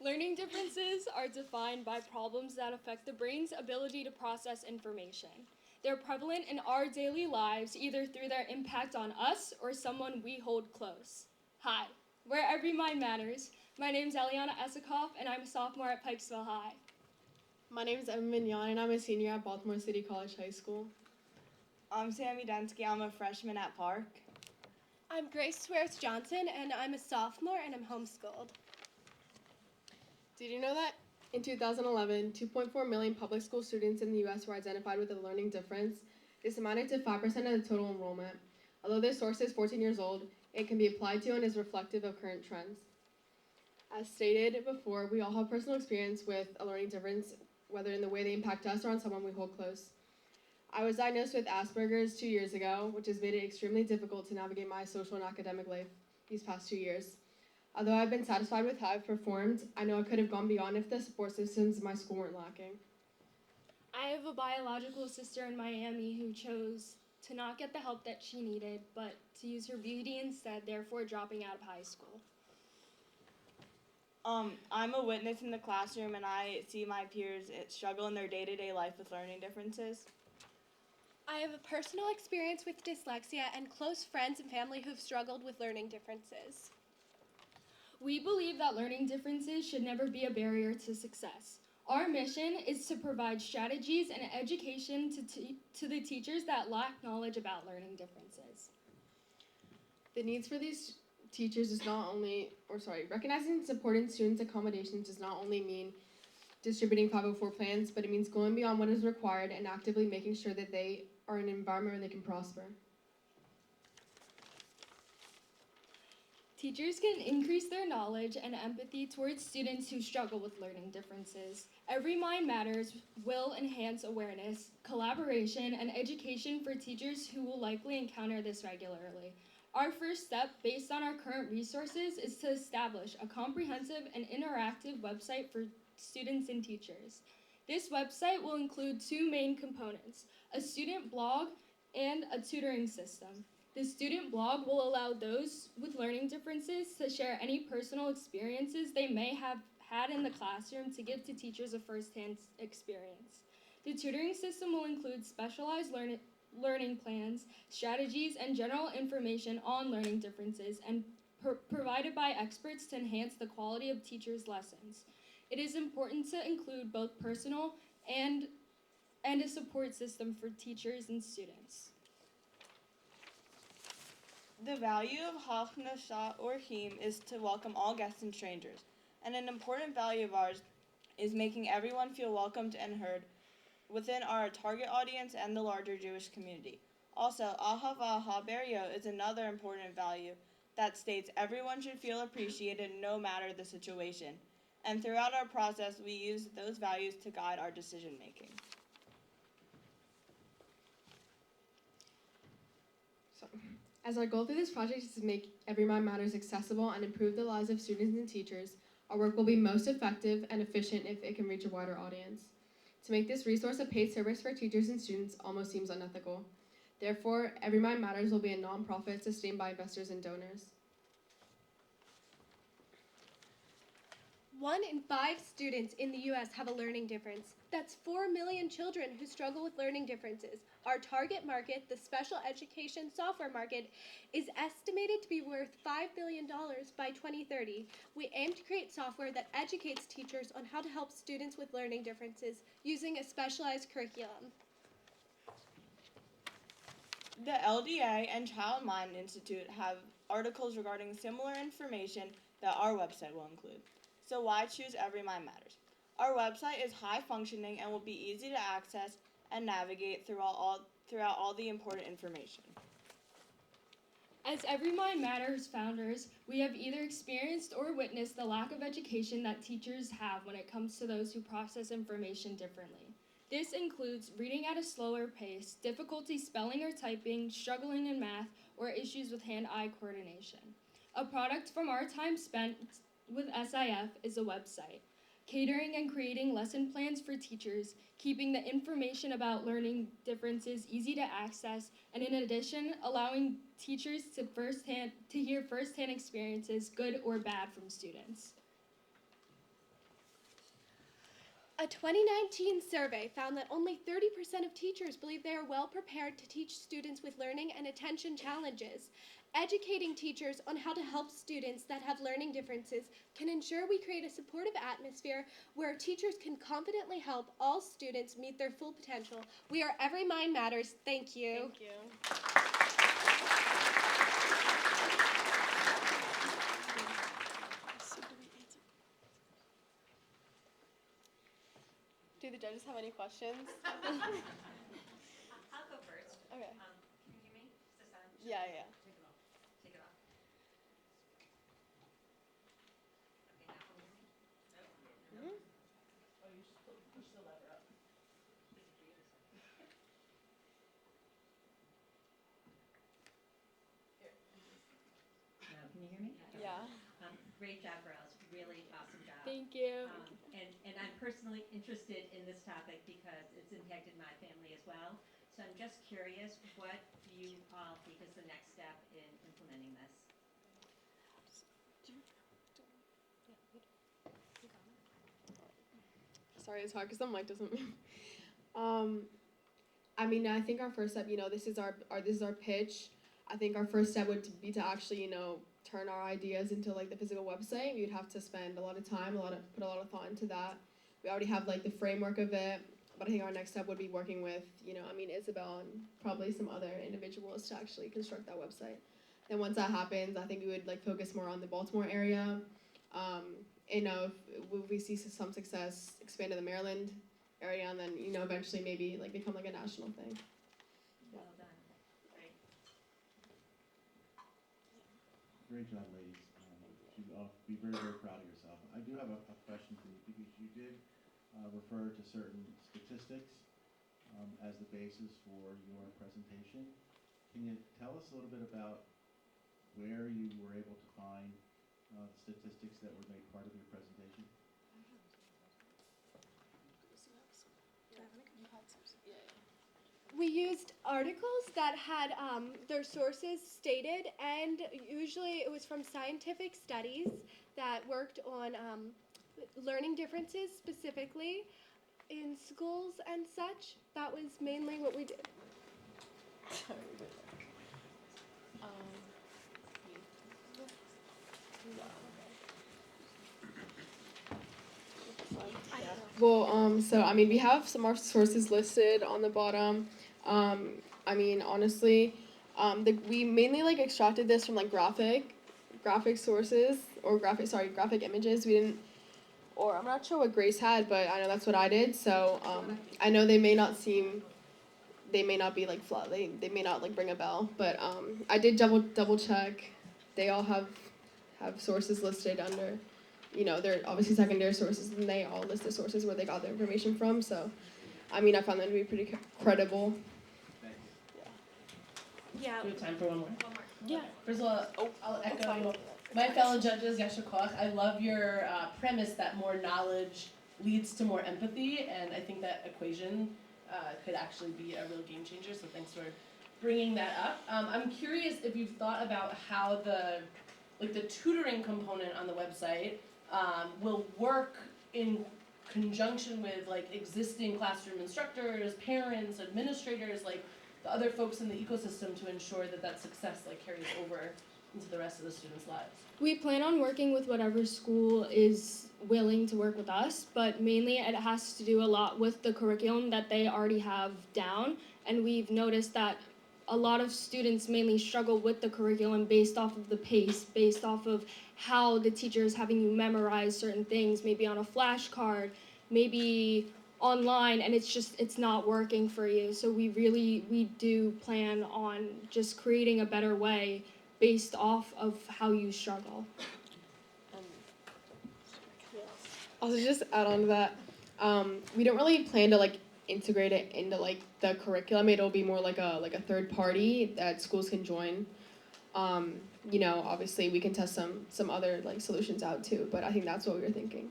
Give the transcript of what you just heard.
Learning differences are defined by problems that affect the brain's ability to process information. They're prevalent in our daily lives either through their impact on us or someone we hold close. Hi, where every mind matters. My name's Eliana Esikoff, and I'm a sophomore at Pikesville High. My name is Emma Mignon, and I'm a senior at Baltimore City College High School. I'm Sammy Densky. I'm a freshman at Park. I'm Grace Swears Johnson, and I'm a sophomore, and I'm homeschooled. Did you know that in 2011, 2.4 million public school students in the U.S. were identified with a learning difference? This amounted to 5% of the total enrollment. Although this source is 14 years old, it can be applied to and is reflective of current trends. As stated before, we all have personal experience with a learning difference, whether in the way they impact us or on someone we hold close. I was diagnosed with Asperger's 2 years ago, which has made it extremely difficult to navigate my social and academic life these past 2 years. Although I've been satisfied with how I've performed, I know I could have gone beyond if the support systems in my school weren't lacking. I have a biological sister in Miami who chose to not get the help that she needed, but to use her beauty instead, therefore dropping out of high school. I'm a witness in the classroom, and I see my peers struggle in their day-to-day life with learning differences. I have a personal experience with dyslexia and close friends and family who've struggled with learning differences. We believe that learning differences should never be a barrier to success. Our mission is to provide strategies and education to the teachers that lack knowledge about learning differences. The needs for these teachers is recognizing and supporting students' accommodations does not only mean distributing 504 plans, but it means going beyond what is required and actively making sure that they are in an environment where they can prosper. Teachers can increase their knowledge and empathy towards students who struggle with learning differences. Every Mind Matters will enhance awareness, collaboration, and education for teachers who will likely encounter this regularly. Our first step, based on our current resources, is to establish a comprehensive and interactive website for students and teachers. This website will include two main components, a student blog and a tutoring system. The student blog will allow those with learning differences to share any personal experiences they may have had in the classroom to give to teachers a first-hand experience. The tutoring system will include specialized learning plans, strategies, and general information on learning differences and provided by experts to enhance the quality of teachers' lessons. It is important to include both personal and a support system for teachers and students. The value of Hachna Shah or Him is to welcome all guests and strangers, and an important value of ours is making everyone feel welcomed and heard within our target audience and the larger Jewish community. Also, Ahava Haberio is another important value that states everyone should feel appreciated no matter the situation. And throughout our process, we use those values to guide our decision making. As our goal through this project is to make Every Mind Matters accessible and improve the lives of students and teachers, our work will be most effective and efficient if it can reach a wider audience. To make this resource a paid service for teachers and students almost seems unethical. Therefore, Every Mind Matters will be a nonprofit sustained by investors and donors. 1 in 5 students in the U.S. have a learning difference. That's 4 million children who struggle with learning differences. Our target market, the special education software market, is estimated to be worth $5 billion by 2030. We aim to create software that educates teachers on how to help students with learning differences using a specialized curriculum. The LDA and Child Mind Institute have articles regarding similar information that our website will include. So why choose Every Mind Matters? Our website is high functioning and will be easy to access and navigate throughout all the important information. As Every Mind Matters founders, we have either experienced or witnessed the lack of education that teachers have when it comes to those who process information differently. This includes reading at a slower pace, difficulty spelling or typing, struggling in math, or issues with hand-eye coordination. A product from our time spent with SIF is a website, catering and creating lesson plans for teachers, keeping the information about learning differences easy to access, and in addition, allowing teachers to hear firsthand experiences, good or bad, from students. A 2019 survey found that only 30% of teachers believe they are well prepared to teach students with learning and attention challenges. Educating teachers on how to help students that have learning differences can ensure we create a supportive atmosphere where teachers can confidently help all students meet their full potential. We are Every Mind Matters. Thank you. Thank you. Do the judges have any questions? I'll go first. Okay. Can you hear me? Is this on? Yeah, yeah. Take it off. Take it off. Okay, now can you hear me? No? Mhm. Oh, you just push the lever up. This is for you to say. Now, can you hear me? Yeah. Great job, girls. Really awesome job. Thank you. And I'm personally interested in this topic because it's impacted my family as well. So I'm just curious, what do you all think is the next step in implementing this? Sorry, it's hard because the mic doesn't move. I mean, I think our first step, this is our pitch. I think our first step would be to actually, turn our ideas into like the physical website. We'd have to spend a lot of time, put a lot of thought into that. We already have like the framework of it, but I think our next step would be working with, Isabel and probably some other individuals to actually construct that website. Then once that happens, I think we would like focus more on the Baltimore area. If we see some success, expand to the Maryland area, and then eventually maybe like become like a national thing. Well done. Great. Great job, ladies. You should all be very, very proud of yourself. I do have a question for you because you did refer to certain statistics as the basis for your presentation. Can you tell us a little bit about where you were able to find statistics that were made part of your presentation? We used articles that had their sources stated, and usually it was from scientific studies that worked on learning differences specifically in schools and such. That was mainly what we did. Well, so I mean, we have some of our sources listed on the bottom. I mean, honestly, we mainly like extracted this from like graphic sources or graphic images. We didn't, or I'm not sure what Grace had, but I know that's what I did. So I know they may not be like they may not like ring a bell, but I did double check. They all have sources listed under. They're obviously secondary sources, and they all list the sources where they got their information from. So, I mean, I found them to be pretty credible. Thank you. Yeah. Do we have time for one more? Yeah. First of all, I'll echo my fellow judges, Yasha Koch. I love your premise that more knowledge leads to more empathy, and I think that equation could actually be a real game changer, so thanks for bringing that up. I'm curious if you've thought about how the tutoring component on the website will work in conjunction with like existing classroom instructors, parents, administrators, like the other folks in the ecosystem to ensure that success like carries over into the rest of the students' lives. We plan on working with whatever school is willing to work with us, but mainly it has to do a lot with the curriculum that they already have down, and we've noticed that a lot of students mainly struggle with the curriculum based off of the pace, based off of how the teacher is having you memorize certain things, maybe on a flashcard, maybe online, and it's not working for you. So we do plan on just creating a better way based off of how you struggle. Also, just add on to that, we don't really plan to like integrate it into like the curriculum. It'll be more like a third party that schools can join. Obviously we can test some other like solutions out too, but I think that's what we were thinking.